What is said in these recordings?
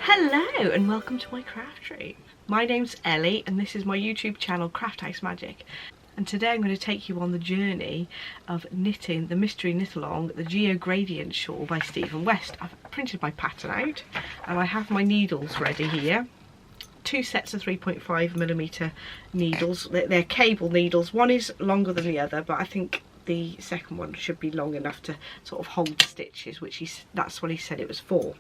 Hello and welcome to my craft room. My name's Ellie and this is my YouTube channel Craft House Magic, and today I'm going to take you on the journey of knitting the mystery knit along the Geogradient shawl by Stephen West. I've printed my pattern out and I have my needles ready here. Two sets of 3.5mm needles. They're cable needles. One is longer than the other, but I think the second one should be long enough to sort of hold the stitches, that's what he said it was for.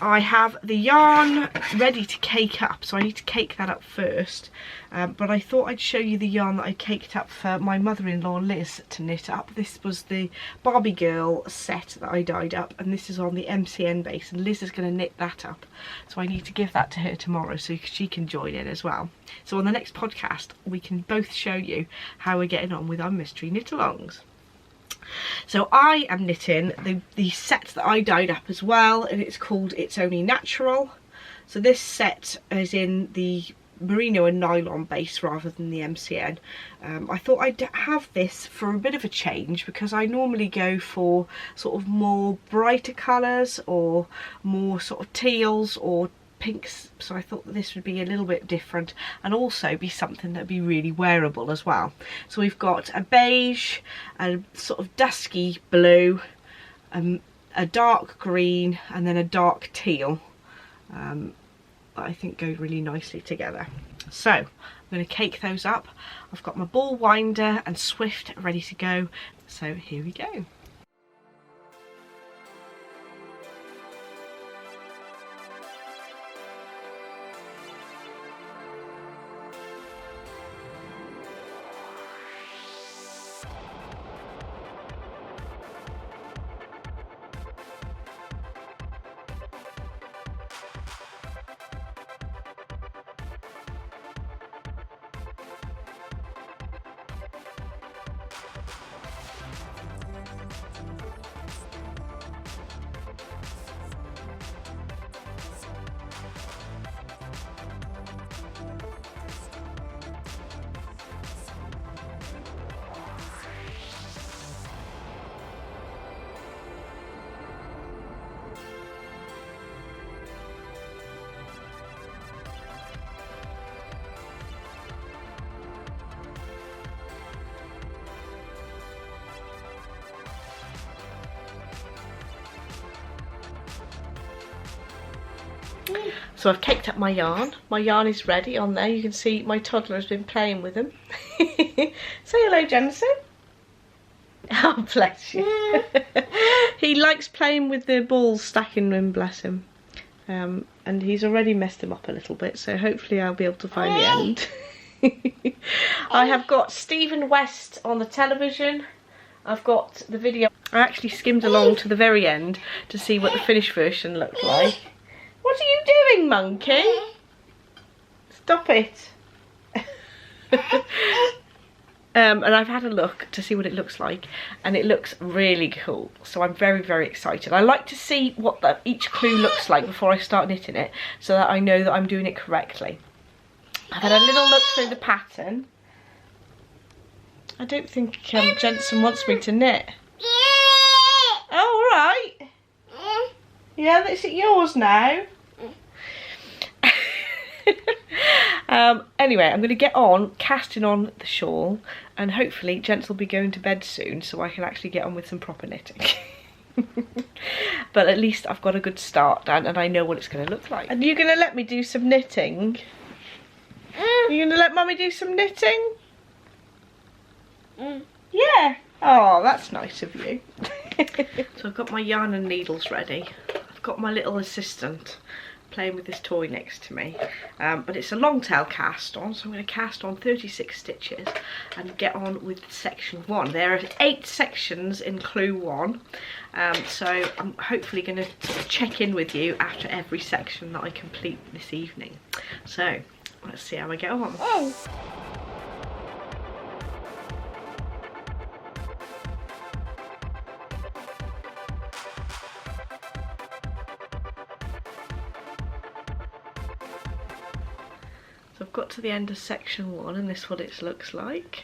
I have the yarn ready to cake up, so I need to cake that up first, but I thought I'd show you the yarn that I caked up for my mother-in-law Liz to knit up. This was the Barbie girl set that I dyed up, and this is on the MCN base, and Liz is going to knit that up, so I need to give that to her tomorrow so she can join in as well. So on the next podcast we can both show you how we're getting on with our mystery knit-alongs. So I am knitting the set that I dyed up as well, and it's called It's Only Natural. So this set is in the merino and nylon base rather than the MCN. I thought I'd have this for a bit of a change because I normally go for sort of more brighter colours or more sort of teals or pinks, so I thought that this would be a little bit different and also be something that would be really wearable as well. So we've got a beige, a sort of dusky blue, a dark green, and then a dark teal that I think go really nicely together. So I'm going to cake those up. I've got my ball winder and Swift ready to go, so here we go. So I've caked up my yarn. My yarn is ready on there. You can see my toddler has been playing with them. Say hello, Jensen. Oh, bless you. He likes playing with the balls, stacking them, bless him. And he's already messed them up a little bit, so hopefully I'll be able to find the end. I have got Stephen West on the television. I've got the video. I actually skimmed along to the very end to see what the finished version looked like. What are you doing, monkey? Stop it. And I've had a look to see what it looks like, and it looks really cool, so I'm very, very excited. I like to see what each clue looks like before I start knitting it, so that I know that I'm doing it correctly. I've had a little look through the pattern. I don't think Jensen wants me to knit. Oh, all right. Yeah, is it yours now? Anyway, I'm going to get on casting on the shawl, and hopefully Jens will be going to bed soon so I can actually get on with some proper knitting. But at least I've got a good start done and I know what it's going to look like. And you're going to let me do some knitting? You're going to let Mummy do some knitting? Yeah. Oh, that's nice of you. So I've got my yarn and needles ready. I've got my little assistant playing with this toy next to me, but it's a long tail cast on, so I'm going to cast on 36 stitches and get on with section 1. There are 8 sections in clue 1, so I'm hopefully going to check in with you after every section that I complete this evening. So let's see how I get on. So I've got to the end of section 1 and this is what it looks like.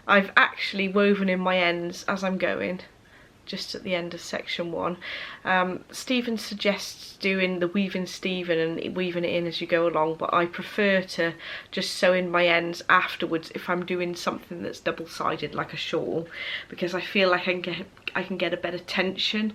I've actually woven in my ends as I'm going, just at the end of section 1. Stephen suggests doing the weaving Stephen and weaving it in as you go along, but I prefer to just sew in my ends afterwards if I'm doing something that's double-sided like a shawl, because I feel like I can get a better tension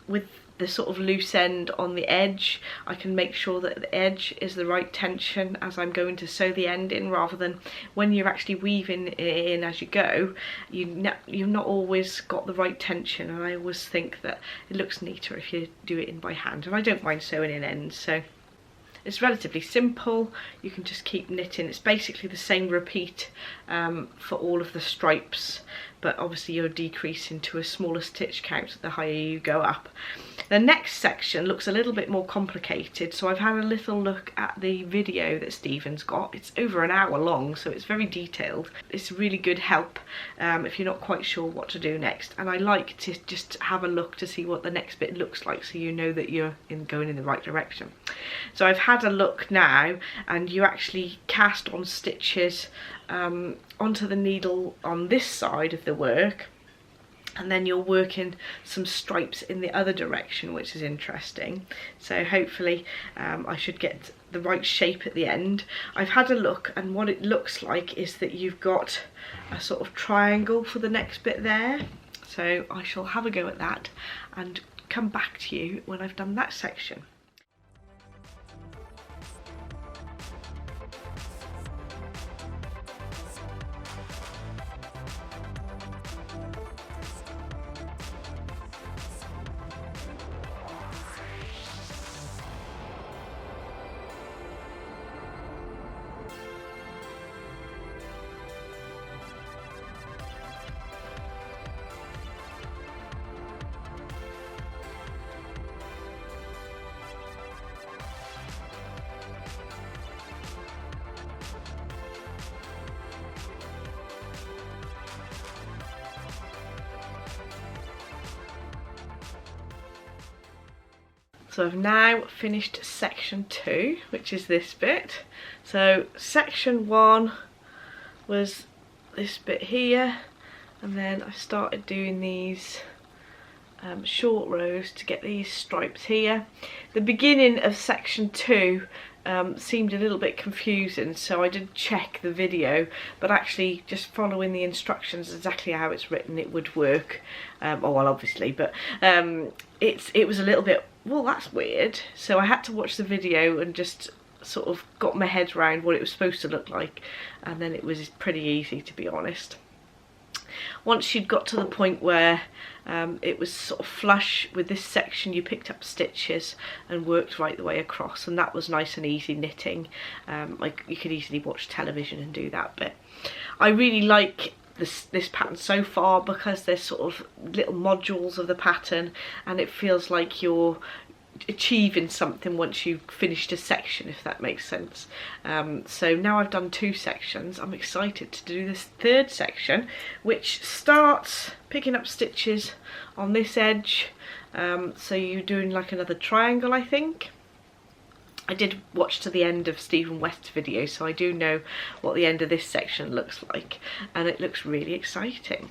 with the sort of loose end on the edge. I can make sure that the edge is the right tension as I'm going to sew the end in, rather than when you're actually weaving it in as you go, you've not always got the right tension, and I always think that it looks neater if you do it in by hand, and I don't mind sewing in ends. So it's relatively simple, you can just keep knitting. It's basically the same repeat for all of the stripes, but obviously you're decreasing to a smaller stitch count the higher you go up. The next section looks a little bit more complicated, so I've had a little look at the video that Stephen's got. It's over an hour long, so it's very detailed. It's really good help if you're not quite sure what to do next, and I like to just have a look to see what the next bit looks like, so you know that you're going in the right direction. So I've had a look now, and you actually cast on stitches onto the needle on this side of the work, and then you're working some stripes in the other direction, which is interesting. So hopefully I should get the right shape at the end. I've had a look, and what it looks like is that you've got a sort of triangle for the next bit there. So I shall have a go at that and come back to you when I've done that section. So I've now finished section 2, which is this bit. So section 1 was this bit here, and then I started doing these short rows to get these stripes here. The beginning of section 2 seemed a little bit confusing, so I did check the video, but actually just following the instructions exactly how it's written, it would work. Oh well, obviously, but it was a little bit, well, that's weird. So I had to watch the video and just sort of got my head around what it was supposed to look like, and then it was pretty easy, to be honest. Once you'd got to the point where it was sort of flush with this section, you picked up stitches and worked right the way across, and that was nice and easy knitting. Like, you could easily watch television and do that bit. I really like this pattern so far because there's sort of little modules of the pattern, and it feels like you're achieving something once you've finished a section, if that makes sense. So now I've done 2 sections, I'm excited to do this 3rd section, which starts picking up stitches on this edge. So you're doing like another triangle, I think. I did watch to the end of Stephen West's video, so I do know what the end of this section looks like, and it looks really exciting.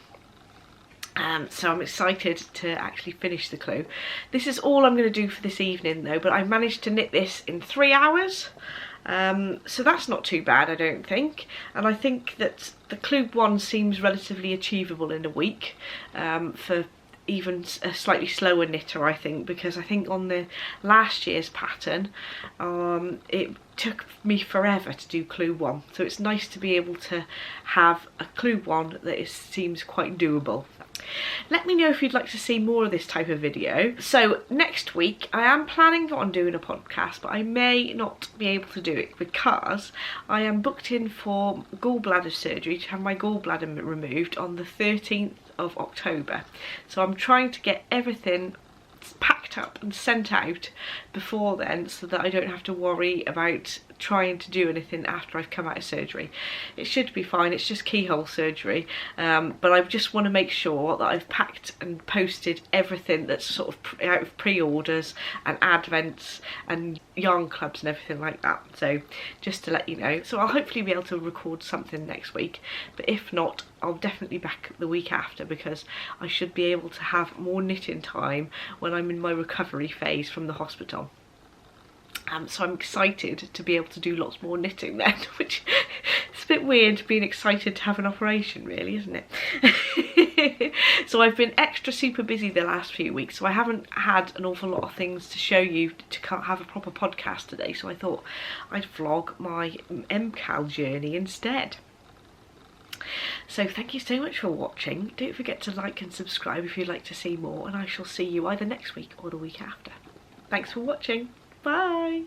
So I'm excited to actually finish the clue. This is all I'm going to do for this evening though, but I managed to knit this in 3 hours. So that's not too bad, I don't think. And I think that the clue 1 seems relatively achievable in a week for even a slightly slower knitter, I think, because I think on the last year's pattern it took me forever to do clue 1, so it's nice to be able to have a clue 1 that seems quite doable. Let me know if you'd like to see more of this type of video. So next week I am planning on doing a podcast, but I may not be able to do it because I am booked in for gallbladder surgery to have my gallbladder removed on the 13th of October. So I'm trying to get everything packed up and sent out before then, so that I don't have to worry about trying to do anything after I've come out of surgery. It should be fine, it's just keyhole surgery, but I just want to make sure that I've packed and posted everything that's sort of out of pre-orders and advents and yarn clubs and everything like that. So just to let you know, so I'll hopefully be able to record something next week, but if not, I'll definitely be back the week after, because I should be able to have more knitting time when I'm in my recovery phase from the hospital. So I'm excited to be able to do lots more knitting then, which is a bit weird being excited to have an operation, really, isn't it? So I've been extra super busy the last few weeks, so I haven't had an awful lot of things to show you to have a proper podcast today, so I thought I'd vlog my MKAL journey instead. So thank you so much for watching. Don't forget to like and subscribe if you'd like to see more, and I shall see you either next week or the week after. Thanks for watching. Bye.